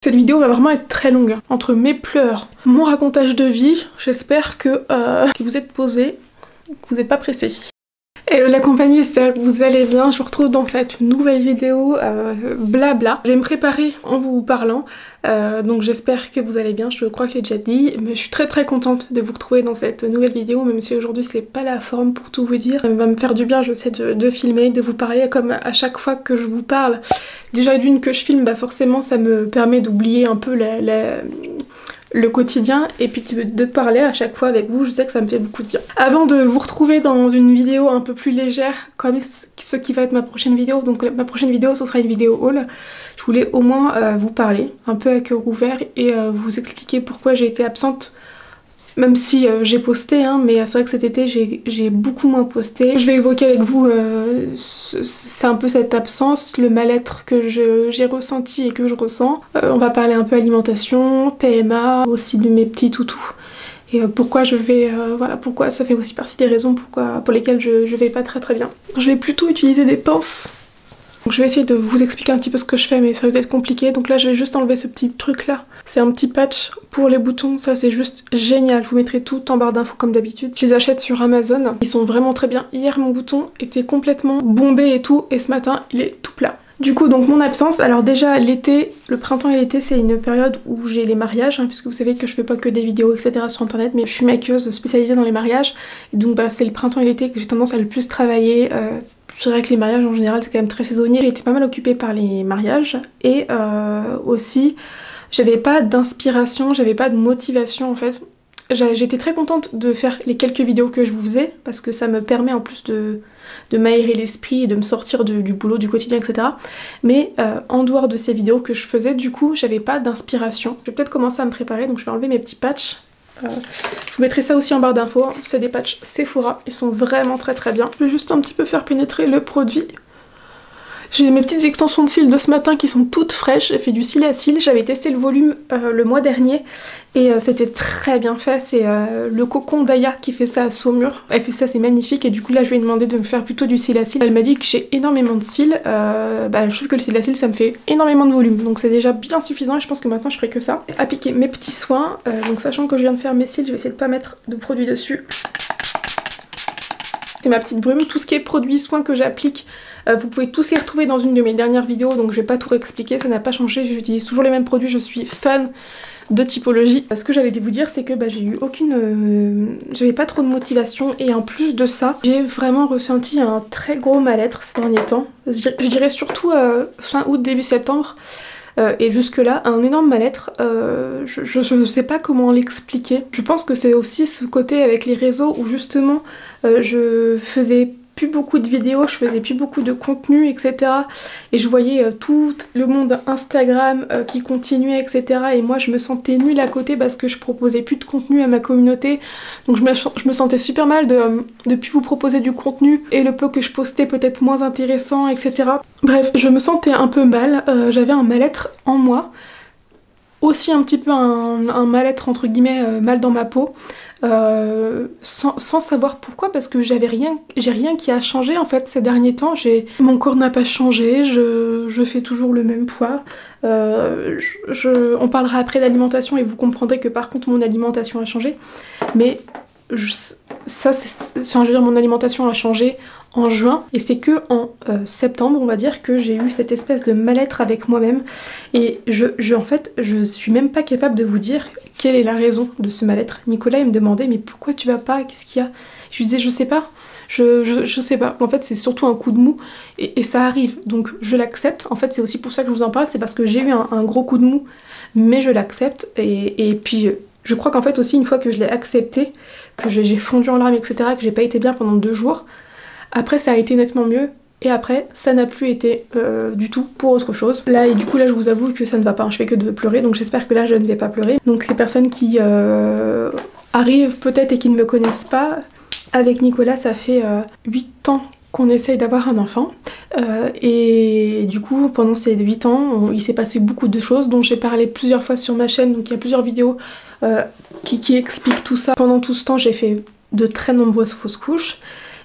Cette vidéo va vraiment être très longue, entre mes pleurs, mon racontage de vie, j'espère que vous êtes posés, que vous n'êtes pas pressés. Hello la compagnie, j'espère que vous allez bien, je vous retrouve dans cette nouvelle vidéo blabla. Je vais me préparer en vous parlant, donc j'espère que vous allez bien, je crois que je l'ai déjà dit, mais je suis très contente de vous retrouver dans cette nouvelle vidéo, même si aujourd'hui c'est pas la forme pour tout vous dire. Ça va me faire du bien, je sais, de filmer, de vous parler comme à chaque fois que je vous parle. Déjà d'une que je filme, bah forcément ça me permet d'oublier un peu le quotidien et puis de parler à chaque fois avec vous, je sais que ça me fait beaucoup de bien. Avant de vous retrouver dans une vidéo un peu plus légère, comme ce qui va être ma prochaine vidéo, donc ma prochaine vidéo ce sera une vidéo haul, je voulais au moins vous parler un peu à cœur ouvert et vous expliquer pourquoi j'ai été absente. Même si j'ai posté, hein, mais c'est vrai que cet été j'ai beaucoup moins posté. Je vais évoquer avec vous, c'est un peu cette absence, le mal-être que j'ai ressenti et que je ressens. On va parler un peu alimentation, PMA, aussi de mes petits toutous. Et pourquoi je vais, voilà, pourquoi ça fait aussi partie des raisons pour lesquelles je vais pas très bien. Je vais plutôt utiliser des pinces. Donc je vais essayer de vous expliquer un petit peu ce que je fais, mais ça risque d'être compliqué. Donc là je vais juste enlever ce petit truc là. C'est un petit patch pour les boutons, ça c'est juste génial. Je vous mettrai tout en barre d'infos comme d'habitude. Je les achète sur Amazon, ils sont vraiment très bien. Hier mon bouton était complètement bombé et tout, et ce matin il est tout plat. Du coup, donc mon absence, alors déjà l'été, le printemps et l'été c'est une période où j'ai les mariages, hein, puisque vous savez que je fais pas que des vidéos etc sur internet, mais je suis maquilleuse spécialisée dans les mariages, et donc bah, c'est le printemps et l'été que j'ai tendance à le plus travailler. C'est vrai que les mariages en général c'est quand même très saisonnier, j'ai été pas mal occupée par les mariages, et aussi j'avais pas d'inspiration, j'avais pas de motivation en fait. J'étais très contente de faire les quelques vidéos que je vous faisais, parce que ça me permet en plus de m'aérer l'esprit et de me sortir du boulot, du quotidien, etc. Mais en dehors de ces vidéos que je faisais, du coup, j'avais pas d'inspiration. Je vais peut-être commencer à me préparer, donc je vais enlever mes petits patchs. Je vous mettrai ça aussi en barre d'infos, hein. C'est des patchs Sephora, ils sont vraiment très bien. Je vais juste un petit peu faire pénétrer le produit. J'ai mes petites extensions de cils de ce matin qui sont toutes fraîches, j'ai fait du cil à cils, j'avais testé le volume le mois dernier et c'était très bien fait, c'est le cocon d'Aya qui fait ça à Saumur, elle fait ça, c'est magnifique, et du coup là je lui ai demandé de me faire plutôt du cil à cils. Elle m'a dit que j'ai énormément de cils, je trouve que le cil à cils ça me fait énormément de volume, donc c'est déjà bien suffisant et je pense que maintenant je ferai que ça. Appliquer mes petits soins, donc sachant que je viens de faire mes cils, je vais essayer de pas mettre de produit dessus. C'est ma petite brume, tout ce qui est produits soins que j'applique, vous pouvez tous les retrouver dans une de mes dernières vidéos, donc je vais pas tout réexpliquer, ça n'a pas changé, j'utilise toujours les mêmes produits, je suis fan de typologie. Ce que j'allais vous dire, c'est que j'ai eu j'avais pas trop de motivation, et en plus de ça, j'ai vraiment ressenti un très gros mal-être ces derniers temps. Je dirais surtout fin août, début septembre. Et jusque là, un énorme mal-être, je sais pas comment l'expliquer. Je pense que c'est aussi ce côté avec les réseaux où justement je faisais plus beaucoup de vidéos, je faisais plus beaucoup de contenu, etc. Et je voyais tout le monde Instagram qui continuait, etc. Et moi je me sentais nulle à côté parce que je proposais plus de contenu à ma communauté. Donc je me sentais super mal de plus vous proposer du contenu, et le peu que je postais peut-être moins intéressant, etc. Bref, je me sentais un peu mal, j'avais un mal-être en moi. Aussi un petit peu un mal-être entre guillemets, mal dans ma peau. Sans savoir pourquoi, parce que j'ai rien qui a changé en fait ces derniers temps. Mon corps n'a pas changé, je fais toujours le même poids. On parlera après d'alimentation et vous comprendrez que par contre mon alimentation a changé, mais mon alimentation a changé en juin, et c'est que en septembre on va dire que j'ai eu cette espèce de mal-être avec moi-même, et en fait je suis même pas capable de vous dire quelle est la raison de ce mal-être. Nicolas il me demandait mais pourquoi tu vas pas, qu'est-ce qu'il y a? Je lui disais je sais pas, je sais pas. En fait c'est surtout un coup de mou, et ça arrive, donc je l'accepte. En fait c'est aussi pour ça que je vous en parle, c'est parce que j'ai eu un gros coup de mou, mais je l'accepte, et puis je crois qu'en fait aussi une fois que je l'ai accepté, que j'ai fondu en larmes, etc., que j'ai pas été bien pendant 2 jours, après ça a été nettement mieux, et après ça n'a plus été du tout pour autre chose. Là, et du coup là je vous avoue que ça ne va pas, je fais que de pleurer, donc j'espère que là je ne vais pas pleurer. Donc les personnes qui arrivent peut-être et qui ne me connaissent pas, avec Nicolas ça fait 8 ans qu'on essaye d'avoir un enfant, et du coup pendant ces 8 ans il s'est passé beaucoup de choses dont j'ai parlé plusieurs fois sur ma chaîne, donc il y a plusieurs vidéos qui expliquent tout ça. Pendant tout ce temps j'ai fait de très nombreuses fausses couches,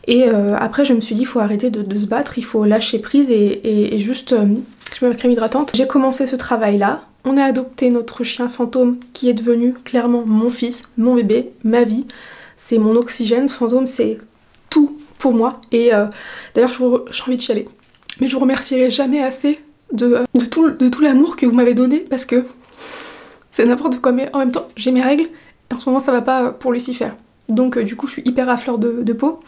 et après je me suis dit il faut arrêter de se battre, il faut lâcher prise et juste je mets ma crème hydratante. J'ai commencé ce travail là On a adopté notre chien Fantôme qui est devenu clairement mon fils, mon bébé, ma vie. C'est mon oxygène. Fantôme, c'est tout pour moi. Et d'ailleurs, j'ai envie de chialer. Mais je vous remercierai jamais assez de tout l'amour que vous m'avez donné parce que c'est n'importe quoi. Mais en même temps, j'ai mes règles. Et en ce moment, ça va pas pour Lucifer. Donc du coup, je suis hyper à fleur de peau.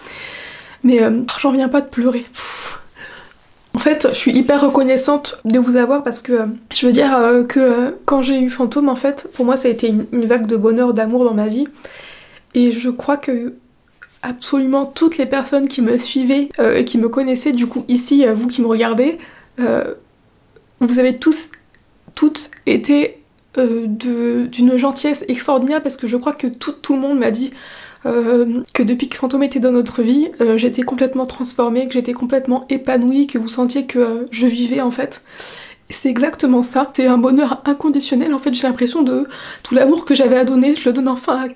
Mais j'en viens pas de pleurer. En fait, je suis hyper reconnaissante de vous avoir parce que je veux dire que quand j'ai eu Fantôme, en fait, pour moi, ça a été une vague de bonheur, d'amour dans ma vie. Et je crois que absolument toutes les personnes qui me suivaient et qui me connaissaient, du coup, ici, vous qui me regardez, vous avez toutes été d'une gentillesse extraordinaire parce que je crois que tout le monde m'a dit que depuis que Fantôme était dans notre vie, j'étais complètement transformée, que j'étais complètement épanouie, que vous sentiez que je vivais en fait. C'est exactement ça, c'est un bonheur inconditionnel en fait, j'ai l'impression de tout l'amour que j'avais à donner, je le donne enfin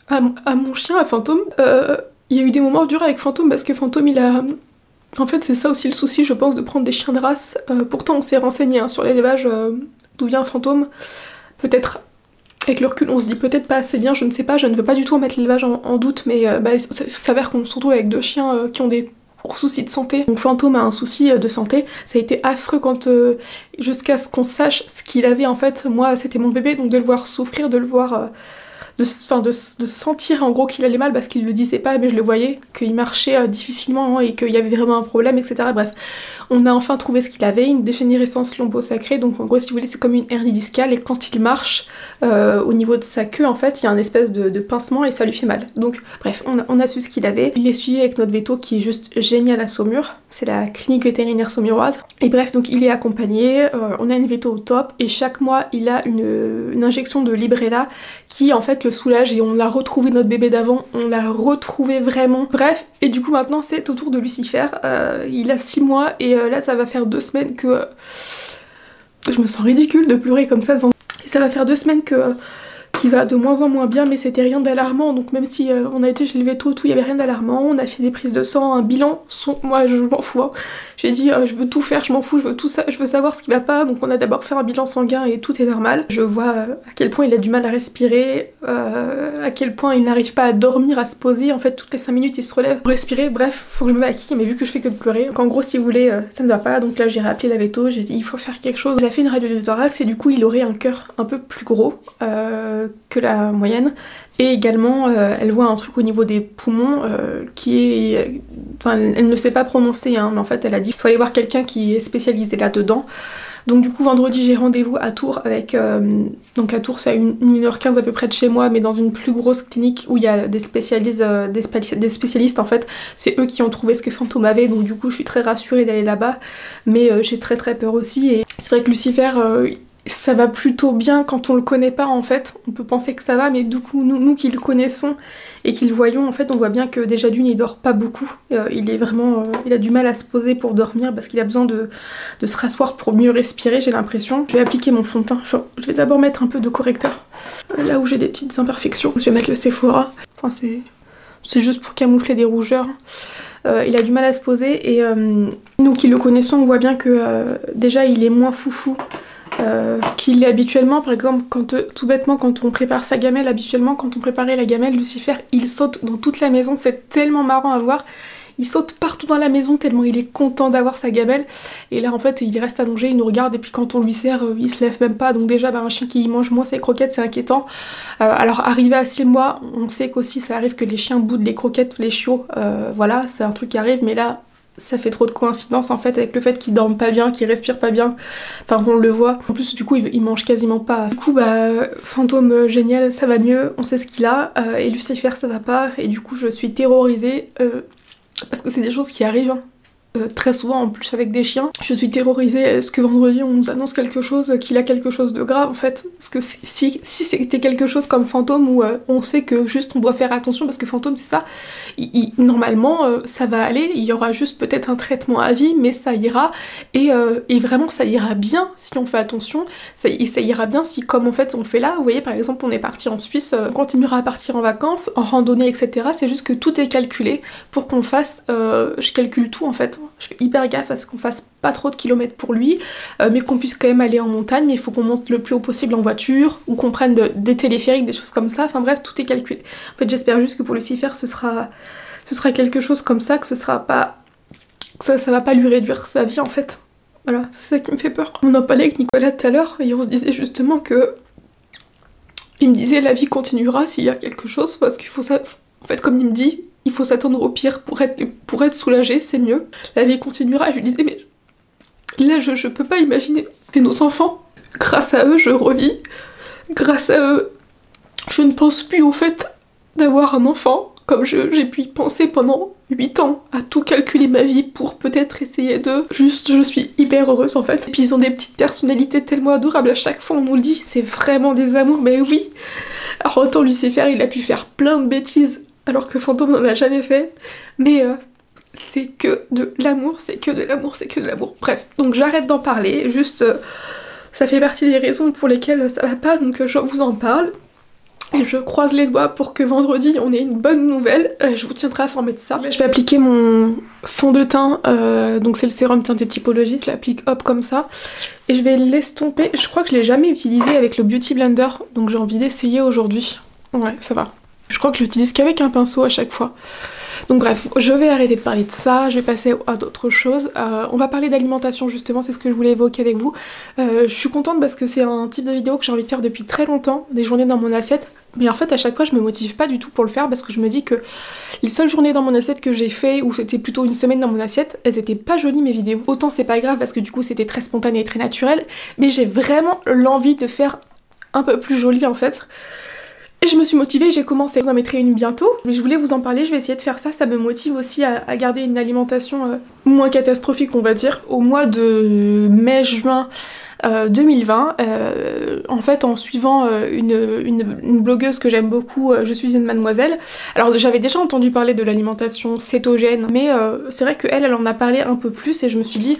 à mon chien, à Fantôme. Il y a eu des moments durs avec Fantôme parce que Fantôme il a... En fait c'est ça aussi le souci je pense de prendre des chiens de race, pourtant on s'est renseigné hein, sur l'élevage d'où vient Fantôme, peut-être... Avec le recul, on se dit peut-être pas assez bien, je ne sais pas, je ne veux pas du tout mettre l'élevage en doute, mais ça s'avère qu'on se retrouve avec deux chiens qui ont des gros soucis de santé. Donc Fantôme a un souci de santé, ça a été affreux quand jusqu'à ce qu'on sache ce qu'il avait en fait. Moi c'était mon bébé, donc de le voir souffrir, de le voir... de sentir en gros qu'il allait mal parce qu'il le disait pas mais je le voyais, qu'il marchait difficilement et qu'il y avait vraiment un problème etc. Bref, on a enfin trouvé ce qu'il avait, une dégénérescence lombo-sacrée, donc en gros si vous voulez c'est comme une hernie discale et quand il marche au niveau de sa queue en fait il y a un espèce de pincement et ça lui fait mal. Donc bref, on a su ce qu'il avait, il est suivi avec notre veto qui est juste génial à Saumur, c'est la clinique vétérinaire saumuroise et bref donc il est accompagné, on a une veto au top et chaque mois il a une injection de Librela qui en fait le soulage et on l'a retrouvé notre bébé d'avant, on l'a retrouvé vraiment. Bref, et du coup maintenant c'est au tour de Lucifer, il a 6 mois et là ça va faire 2 semaines que je me sens ridicule de pleurer comme ça devant. Et ça va faire 2 semaines qu'il va de moins en moins bien mais c'était rien d'alarmant donc même si on a été chez le veto tout, il y avait rien d'alarmant, on a fait des prises de sang, un bilan, moi je m'en fous, hein. J'ai dit je veux tout faire, je m'en fous, je veux tout ça, je veux savoir ce qui va pas, donc on a d'abord fait un bilan sanguin et tout est normal. Je vois à quel point il a du mal à respirer, à quel point il n'arrive pas à dormir, à se poser, en fait toutes les 5 minutes il se relève pour respirer, bref, faut que je me maquille mais vu que je fais que de pleurer, donc en gros si vous voulez ça ne va pas, donc là j'ai rappelé la veto, j'ai dit il faut faire quelque chose. Elle a fait une radio du thorax et du coup il aurait un cœur un peu plus gros que la moyenne et également elle voit un truc au niveau des poumons qui est... Enfin elle ne sait pas prononcer hein, mais en fait elle a dit qu'il faut aller voir quelqu'un qui est spécialisé là-dedans. Donc du coup vendredi j'ai rendez-vous à Tours avec... donc à Tours c'est à 1h15 à peu près de chez moi mais dans une plus grosse clinique où il y a des spécialistes en fait. C'est eux qui ont trouvé ce que Fantôme avait donc du coup je suis très rassurée d'aller là-bas mais j'ai très peur aussi et c'est vrai que Lucifer... ça va plutôt bien quand on le connaît pas en fait, on peut penser que ça va mais du coup nous qui le connaissons et qui le voyons en fait on voit bien que déjà d'une il dort pas beaucoup, il est vraiment, il a du mal à se poser pour dormir parce qu'il a besoin de se rasseoir pour mieux respirer j'ai l'impression. Je vais appliquer mon fond de teint, enfin, je vais d'abord mettre un peu de correcteur là où j'ai des petites imperfections, je vais mettre le Sephora, enfin c'est juste pour camoufler des rougeurs. Il a du mal à se poser et nous qui le connaissons on voit bien que déjà il est moins foufou qu'il l'est habituellement. Par exemple tout bêtement quand on prépare sa gamelle, habituellement quand on préparait la gamelle, Lucifer il saute dans toute la maison, c'est tellement marrant à voir, il saute partout dans la maison tellement il est content d'avoir sa gamelle et là en fait il reste allongé, il nous regarde et puis quand on lui sert il se lève même pas donc déjà un chien qui mange moins ses croquettes c'est inquiétant. Alors arrivé à 6 mois on sait qu'aussi ça arrive que les chiens boudent les croquettes, les chiots, voilà c'est un truc qui arrive mais là ça fait trop de coïncidence en fait avec le fait qu'il dorme pas bien, qu'il respire pas bien, enfin on le voit. En plus du coup il mange quasiment pas. Du coup Fantôme génial, ça va mieux, on sait ce qu'il a, et Lucifer ça va pas, et du coup je suis terrorisée, parce que c'est des choses qui arrivent, hein. Très souvent en plus avec des chiens. Je suis terrorisée, est-ce que vendredi on nous annonce quelque chose, qu'il a quelque chose de grave en fait? Parce que si c'était quelque chose comme Fantôme où on sait que juste on doit faire attention parce que Fantôme c'est ça, normalement ça va aller, il y aura juste peut-être un traitement à vie mais ça ira et vraiment ça ira bien si on fait attention, ça ira bien si comme en fait on le fait là, vous voyez par exemple on est parti en Suisse, on continuera à partir en vacances, en randonnée etc, c'est juste que tout est calculé pour qu'on fasse, je calcule tout en fait. je fais hyper gaffe à ce qu'on fasse pas trop de kilomètres pour lui, mais qu'on puisse quand même aller en montagne, mais il faut qu'on monte le plus haut possible en voiture, ou qu'on prenne des téléphériques, des choses comme ça, enfin bref, tout est calculé. En fait, j'espère juste que pour Lucifer, ce sera quelque chose comme ça, que ce sera pas... que ça va pas lui réduire sa vie, en fait. Voilà, c'est ça qui me fait peur. On en parlait avec Nicolas tout à l'heure, et on se disait justement que... Il me disait, la vie continuera s'il y a quelque chose, parce qu'il faut ça... En fait, comme il me dit, il faut s'attendre au pire pour être soulagé, c'est mieux. La vie continuera, et je lui disais, mais... Là, je peux pas imaginer. C'est nos enfants. Grâce à eux, je revis. Grâce à eux, je ne pense plus au fait d'avoir un enfant, comme j'ai pu y penser pendant 8 ans, à tout calculer ma vie pour peut-être essayer de... Juste, je suis hyper heureuse en fait. Et puis ils ont des petites personnalités tellement adorables, à chaque fois on nous le dit, c'est vraiment des amours, mais oui. Alors autant Lucifer, il a pu faire plein de bêtises, alors que Fantôme n'en a jamais fait, mais c'est que de l'amour, c'est que de l'amour, c'est que de l'amour. Bref, donc j'arrête d'en parler, juste... ça fait partie des raisons pour lesquelles ça va pas, donc je vous en parle. Et je croise les doigts pour que vendredi on ait une bonne nouvelle, je vous tiendrai informé de ça. Je vais appliquer mon fond de teint, donc c'est le sérum teinté typologie, je l'applique hop comme ça. Et je vais l'estomper, je crois que je l'ai jamais utilisé avec le Beauty Blender, donc j'ai envie d'essayer aujourd'hui. Ouais, ça va. Je crois que je l'utilise qu'avec un pinceau à chaque fois. Donc bref, je vais arrêter de parler de ça, je vais passer à d'autres choses. On va parler d'alimentation justement, c'est ce que je voulais évoquer avec vous. Je suis contente parce que c'est un type de vidéo que j'ai envie de faire depuis très longtemps, des journées dans mon assiette. Mais en fait à chaque fois je me motive pas du tout pour le faire parce que je me dis que les seules journées dans mon assiette que j'ai fait, ou c'était plutôt une semaine dans mon assiette, elles étaient pas jolies mes vidéos. Autant c'est pas grave parce que du coup c'était très spontané et très naturel, mais j'ai vraiment l'envie de faire un peu plus joli en fait. Et je me suis motivée, j'ai commencé, je vous en mettrai une bientôt, mais je voulais vous en parler, je vais essayer de faire ça, ça me motive aussi à garder une alimentation moins catastrophique on va dire. Au mois de mai-juin 2020, en fait en suivant une blogueuse que j'aime beaucoup, Je suis une mademoiselle. Alors j'avais déjà entendu parler de l'alimentation cétogène, mais c'est vrai qu'elle, elle en a parlé un peu plus et je me suis dit...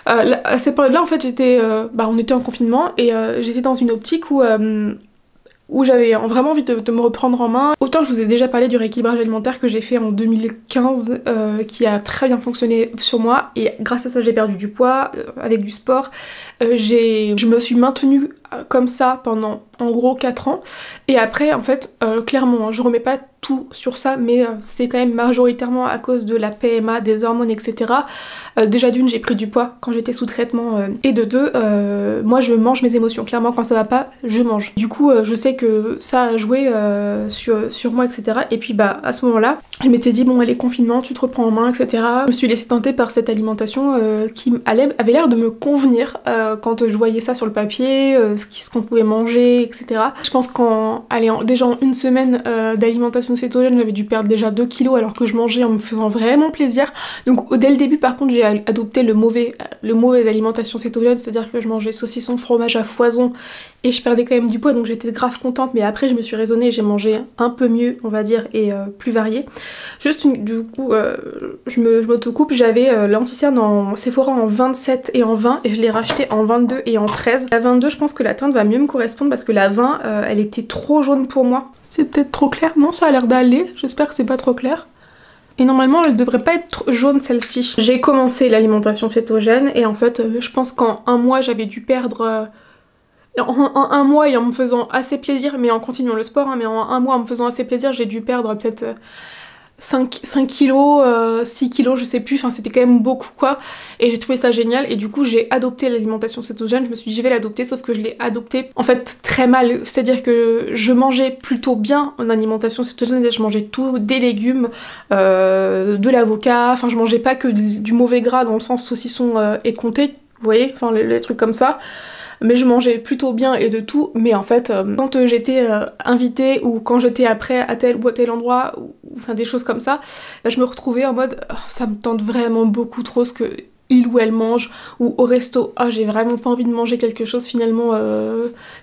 à cette période-là en fait j'étais... on était en confinement et j'étais dans une optique où j'avais vraiment envie de me reprendre en main. Autant je vous ai déjà parlé du rééquilibrage alimentaire que j'ai fait en 2015, qui a très bien fonctionné sur moi, et grâce à ça j'ai perdu du poids, avec du sport. Je me suis maintenue comme ça pendant en gros 4 ans, et après en fait, clairement, je remets pas tout sur ça, mais c'est quand même majoritairement à cause de la PMA, des hormones, etc. Déjà d'une, j'ai pris du poids quand j'étais sous traitement, et de deux, moi je mange mes émotions, clairement quand ça va pas, je mange. Du coup, je sais que ça a joué sur moi, etc. Et puis bah à ce moment-là, je m'étais dit bon allez, confinement, tu te reprends en main, etc. Je me suis laissée tenter par cette alimentation qui avait l'air de me convenir quand je voyais ça sur le papier, ce qu'on pouvait manger, etc. Je pense déjà en une semaine d'alimentation cétogène, j'avais dû perdre déjà 2 kilos alors que je mangeais en me faisant vraiment plaisir. Donc dès le début par contre j'ai adopté le mauvais alimentation cétogène, c'est-à-dire que je mangeais saucisson, fromage à foison et je perdais quand même du poids, donc j'étais grave contente, mais après je me suis raisonnée et j'ai mangé un peu mieux on va dire et plus varié. Juste du coup je m'autocoupe, j'avais l'anti-cerne en Sephora en 27 et en 20 et je l'ai racheté en 22 et en 13. La 22 je pense que la teinte va mieux me correspondre parce que la 20 elle était trop jaune pour moi. C'est peut-être trop clair? Non, ça a l'air d'aller, j'espère que c'est pas trop clair. Et normalement elle devrait pas être jaune celle-ci. J'ai commencé l'alimentation cétogène et en fait je pense qu'en un mois j'avais dû perdre... En un mois et en me faisant assez plaisir, mais en continuant le sport, hein, mais en un mois en me faisant assez plaisir, j'ai dû perdre peut-être 5 kilos, 6 kilos, je sais plus, enfin c'était quand même beaucoup quoi, et j'ai trouvé ça génial, et du coup j'ai adopté l'alimentation cétogène, je me suis dit je vais l'adopter, sauf que je l'ai adopté en fait très mal, c'est-à-dire que je mangeais plutôt bien en alimentation cétogène, je mangeais tout, des légumes, de l'avocat, enfin je mangeais pas que du mauvais gras dans le sens saucisson et comté, vous voyez, enfin les trucs comme ça. Mais je mangeais plutôt bien et de tout, mais en fait, quand j'étais invitée ou quand j'étais après à tel ou à tel endroit, ou enfin des choses comme ça, là, je me retrouvais en mode ça me tente vraiment beaucoup trop ce que il ou elle mange, ou au resto, j'ai vraiment pas envie de manger quelque chose finalement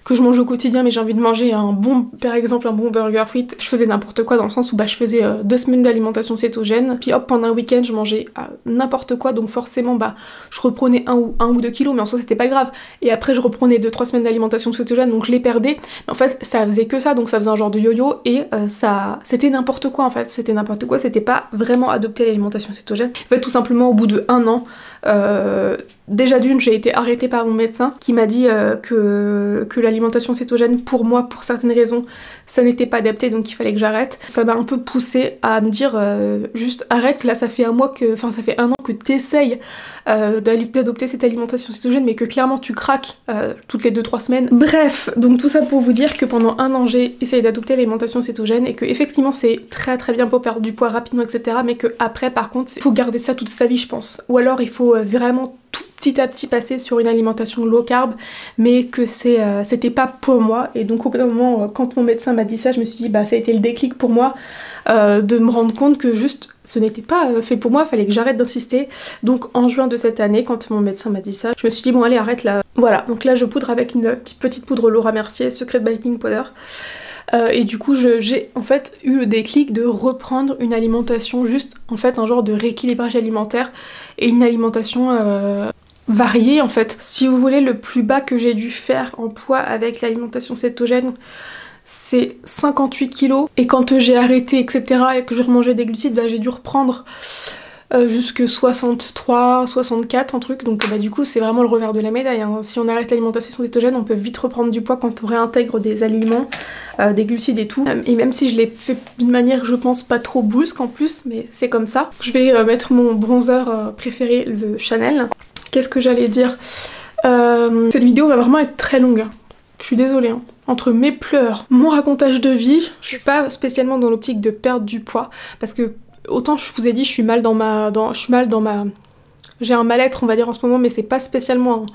que je mange au quotidien, mais j'ai envie de manger un bon, par exemple un bon burger frites, je faisais n'importe quoi dans le sens où bah, je faisais 2 semaines d'alimentation cétogène, puis hop, pendant un week-end je mangeais n'importe quoi, donc forcément bah je reprenais 1 ou 2 kilos, mais en soi c'était pas grave, et après je reprenais 2-3 semaines d'alimentation cétogène, donc je les perdais, mais en fait ça faisait que ça, donc ça faisait un genre de yo-yo, et ça c'était n'importe quoi en fait, c'était n'importe quoi, c'était pas vraiment adopté l'alimentation cétogène. En fait tout simplement au bout de 1 an, déjà d'une j'ai été arrêtée par mon médecin qui m'a dit que l'alimentation cétogène pour moi pour certaines raisons ça n'était pas adapté donc il fallait que j'arrête. Ça m'a un peu poussée à me dire juste arrête, là ça fait un an que t'essayes d'adopter cette alimentation cétogène mais que clairement tu craques toutes les 2-3 semaines. Bref, donc tout ça pour vous dire que pendant 1 an j'ai essayé d'adopter l'alimentation cétogène et que effectivement c'est très très bien pour perdre du poids rapidement etc, mais que après par contre il faut garder ça toute sa vie je pense, ou alors il faut vraiment tout petit à petit passer sur une alimentation low carb, mais que c'était pas pour moi. Et donc au bout d'un moment quand mon médecin m'a dit ça, je me suis dit bah ça a été le déclic pour moi de me rendre compte que juste ce n'était pas fait pour moi, fallait que j'arrête d'insister. Donc en juin de cette année, quand mon médecin m'a dit ça, je me suis dit bon allez arrête là. Voilà, donc là je poudre avec une petite poudre Laura Mercier, Secret Baking Powder. Et du coup j'ai en fait eu le déclic de reprendre une alimentation, juste en fait un genre de rééquilibrage alimentaire et une alimentation variée en fait. Si vous voulez, le plus bas que j'ai dû faire en poids avec l'alimentation cétogène c'est 58 kilos, et quand j'ai arrêté etc et que je remangeais des glucides, bah, j'ai dû reprendre jusque 63, 64 un truc, donc bah du coup c'est vraiment le revers de la médaille hein. Si on arrête l'alimentation cétogène on peut vite reprendre du poids quand on réintègre des aliments, des glucides et tout, et même si je l'ai fait d'une manière je pense pas trop brusque en plus, mais c'est comme ça. Je vais mettre mon bronzer préféré, le Chanel. Qu'est-ce que j'allais dire, cette vidéo va vraiment être très longue, je suis désolée hein. Entre mes pleurs, mon racontage de vie, je suis pas spécialement dans l'optique de perdre du poids, parce que autant je vous ai dit je suis mal j'ai un mal-être on va dire en ce moment, mais c'est pas spécialement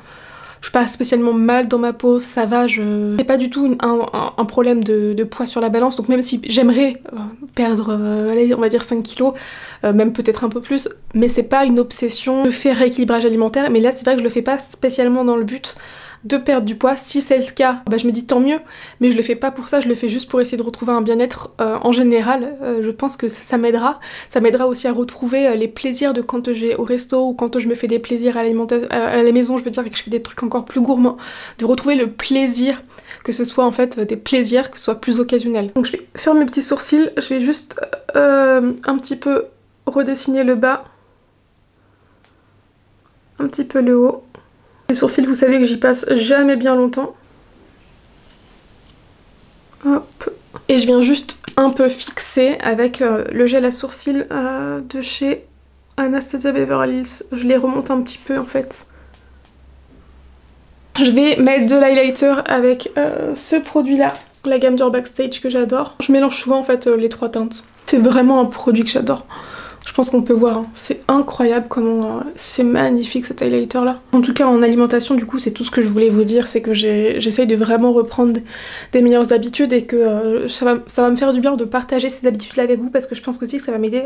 je suis pas spécialement mal dans ma peau, ça va, c'est pas du tout un problème de poids sur la balance, donc même si j'aimerais perdre allez, on va dire 5 kilos, même peut-être un peu plus, mais c'est pas une obsession de faire rééquilibrage alimentaire, mais là c'est vrai que je le fais pas spécialement dans le but de perdre du poids. Si c'est le cas, bah je me dis tant mieux, mais je le fais pas pour ça, je le fais juste pour essayer de retrouver un bien-être en général. Je pense que ça m'aidera aussi à retrouver les plaisirs de quand je vais au resto ou quand je me fais des plaisirs à la maison, je veux dire, et que je fais des trucs encore plus gourmands, de retrouver le plaisir, que ce soit en fait des plaisirs, que ce soit plus occasionnel. Donc je vais faire mes petits sourcils, je vais juste un petit peu redessiner le bas, un petit peu le haut. Les sourcils, vous savez que j'y passe jamais bien longtemps. Hop. Et je viens juste un peu fixer avec le gel à sourcils de chez Anastasia Beverly Hills. Je les remonte un petit peu en fait. Je vais mettre de l'highlighter avec ce produit-là, la gamme Dior Backstage que j'adore. Je mélange souvent en fait les 3 teintes. C'est vraiment un produit que j'adore. Je pense qu'on peut voir, hein. C'est incroyable comment c'est magnifique cet highlighter là. En tout cas en alimentation du coup c'est tout ce que je voulais vous dire, c'est que j'essaye de vraiment reprendre des meilleures habitudes et que ça va me faire du bien de partager ces habitudes là avec vous, parce que je pense aussi que ça va m'aider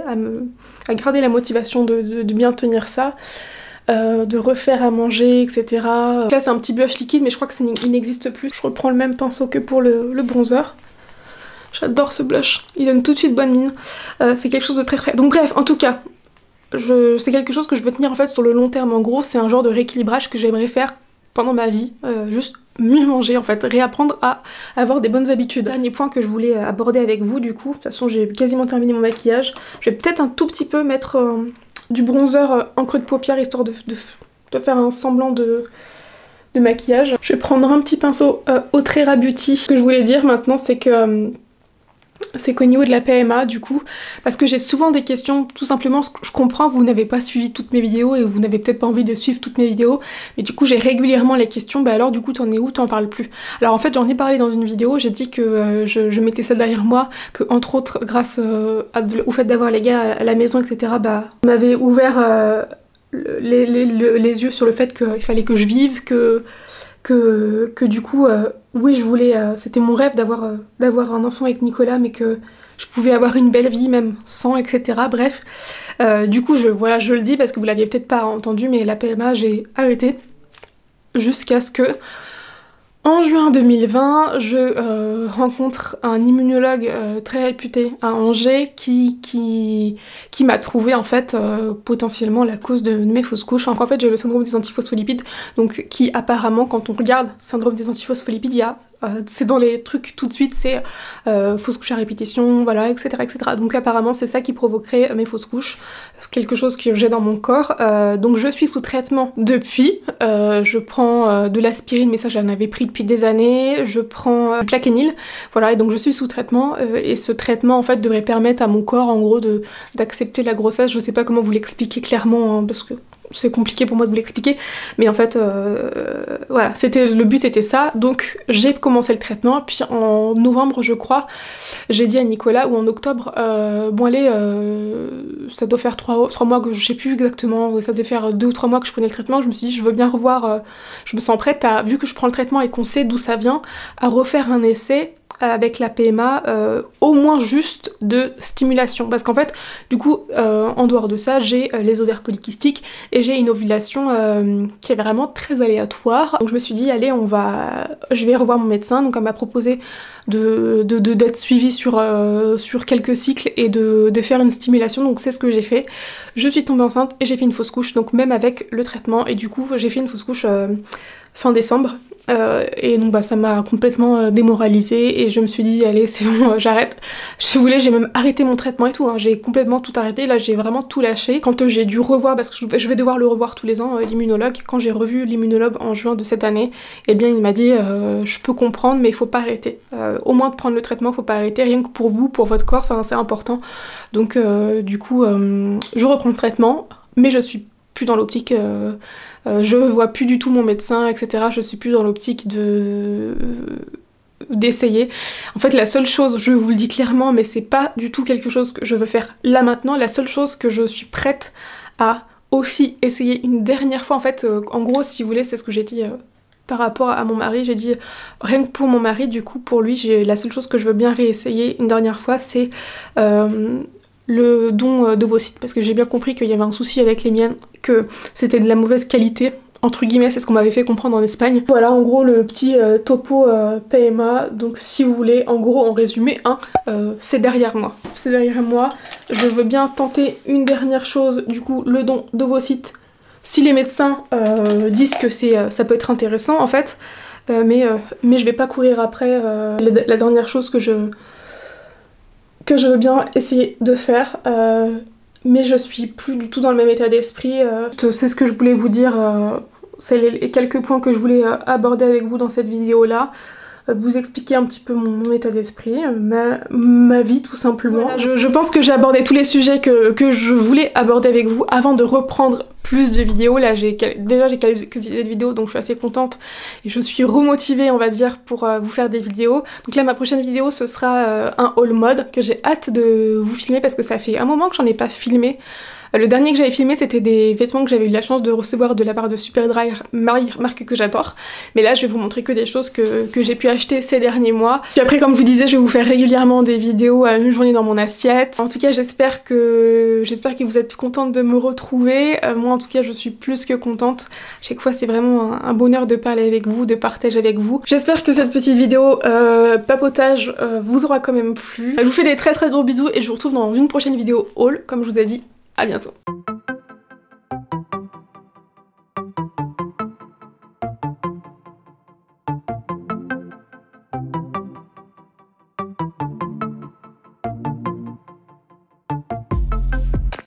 à garder la motivation de bien tenir ça. De refaire à manger, etc. Là c'est un petit blush liquide mais je crois qu'il n'existe plus. Je reprends le même pinceau que pour le bronzer. J'adore ce blush, il donne tout de suite bonne mine, c'est quelque chose de très frais. Donc bref, en tout cas, c'est quelque chose que je veux tenir en fait sur le long terme. En gros, c'est un genre de rééquilibrage que j'aimerais faire pendant ma vie, juste mieux manger en fait, réapprendre à avoir des bonnes habitudes. Dernier point que je voulais aborder avec vous du coup, de toute façon j'ai quasiment terminé mon maquillage. Je vais peut-être un tout petit peu mettre du bronzer en creux de paupière histoire de faire un semblant de maquillage. Je vais prendre un petit pinceau Autrera Beauty. Ce que je voulais dire maintenant c'est que c'est qu'au niveau de la PMA du coup, parce que j'ai souvent des questions, tout simplement, je comprends, vous n'avez pas suivi toutes mes vidéos et vous n'avez peut-être pas envie de suivre toutes mes vidéos, mais du coup j'ai régulièrement les questions, bah alors du coup t'en es où, t'en parles plus? Alors en fait j'en ai parlé dans une vidéo, j'ai dit que je mettais ça derrière moi, que entre autres grâce au fait d'avoir les gars à la maison etc, bah on m'avait ouvert les yeux sur le fait qu'il fallait que je vive, que du coup oui je voulais, c'était mon rêve d'avoir un enfant avec Nicolas, mais que je pouvais avoir une belle vie même sans, etc. Bref, du coup voilà, je le dis parce que vous l'aviez peut-être pas entendu, mais la PMA j'ai arrêté jusqu'à ce que En juin 2020, je rencontre un immunologue très réputé à Angers qui m'a trouvé en fait potentiellement la cause de mes fausses couches. Donc en fait j'ai le syndrome des antiphospholipides, donc qui apparemment quand on regarde syndrome des antiphospholipides, il y a c'est dans les trucs tout de suite, c'est fausses couches à répétition, voilà, etc., etc. Donc apparemment c'est ça qui provoquerait mes fausses couches, quelque chose que j'ai dans mon corps. Donc je suis sous traitement depuis, je prends de l'aspirine, mais ça j'en avais pris depuis des années, je prends du Plaquenil, voilà, et donc je suis sous traitement, et ce traitement en fait devrait permettre à mon corps en gros d'accepter la grossesse. Je sais pas comment vous l'expliquer clairement, hein, parce que c'est compliqué pour moi de vous l'expliquer, mais en fait voilà, le but c'était ça. Donc j'ai commencé le traitement, puis en novembre je crois, j'ai dit à Nicolas, ou en octobre, bon allez, ça doit faire 3 mois que je sais plus exactement, ça devait faire 2 ou 3 mois que je prenais le traitement, je me suis dit je veux bien revoir, je me sens prête à, vu que je prends le traitement et qu'on sait d'où ça vient, à refaire un essai avec la PMA, au moins juste de stimulation, parce qu'en fait du coup en dehors de ça j'ai les ovaires polykystiques et j'ai une ovulation qui est vraiment très aléatoire. Donc je me suis dit allez, je vais revoir mon médecin, donc elle m'a proposé d'être suivie sur quelques cycles et de faire une stimulation, donc c'est ce que j'ai fait. Je suis tombée enceinte et j'ai fait une fausse couche, donc même avec le traitement, et du coup j'ai fait une fausse couche fin décembre. Et donc bah ça m'a complètement démoralisée et je me suis dit allez c'est bon, j'arrête. J'ai même arrêté mon traitement et tout, hein. J'ai complètement tout arrêté, là j'ai vraiment tout lâché. Quand j'ai dû revoir, parce que je vais devoir le revoir tous les ans, l'immunologue, quand j'ai revu l'immunologue en juin de cette année, eh bien il m'a dit je peux comprendre mais il faut pas arrêter. Au moins de prendre le traitement, faut pas arrêter, rien que pour vous, pour votre corps, enfin c'est important. Donc du coup je reprends le traitement, mais je suis plus dans l'optique, je vois plus du tout mon médecin, etc. Je suis plus dans l'optique d'essayer. En fait, la seule chose, je vous le dis clairement, mais c'est pas du tout quelque chose que je veux faire là maintenant, la seule chose que je suis prête à aussi essayer une dernière fois, en fait, en gros, si vous voulez, c'est ce que j'ai dit par rapport à mon mari, j'ai dit, rien que pour mon mari, du coup, pour lui, la seule chose que je veux bien réessayer une dernière fois, c'est le don d'ovocytes, parce que j'ai bien compris qu'il y avait un souci avec les miennes, que c'était de la mauvaise qualité, entre guillemets, c'est ce qu'on m'avait fait comprendre en Espagne. Voilà en gros le petit topo PMA, donc si vous voulez, en gros en résumé, hein, c'est derrière moi. C'est derrière moi, je veux bien tenter une dernière chose, du coup le don d'ovocytes, si les médecins disent que ça peut être intéressant en fait, mais je vais pas courir après. La dernière chose que je veux bien essayer de faire, mais je suis plus du tout dans le même état d'esprit. C'est ce que je voulais vous dire, c'est les quelques points que je voulais aborder avec vous dans cette vidéo là, vous expliquer un petit peu mon état d'esprit, ma vie tout simplement. Voilà, je pense que j'ai abordé tous les sujets que je voulais aborder avec vous avant de reprendre plus de vidéos. Là déjà j'ai quelques idées de vidéos, donc je suis assez contente et je suis remotivée on va dire pour vous faire des vidéos. Donc là ma prochaine vidéo ce sera un haul mode que j'ai hâte de vous filmer parce que ça fait un moment que j'en ai pas filmé. Le dernier que j'avais filmé c'était des vêtements que j'avais eu la chance de recevoir de la part de Superdry, marque que j'adore. Mais là je vais vous montrer que des choses que j'ai pu acheter ces derniers mois. Puis après comme je vous disais je vais vous faire régulièrement des vidéos à une journée dans mon assiette. En tout cas j'espère que vous êtes contente de me retrouver. Moi en tout cas je suis plus que contente. Chaque fois c'est vraiment un bonheur de parler avec vous, de partager avec vous. J'espère que cette petite vidéo papotage vous aura quand même plu. Je vous fais des très très gros bisous et je vous retrouve dans une prochaine vidéo haul comme je vous ai dit. À bientôt.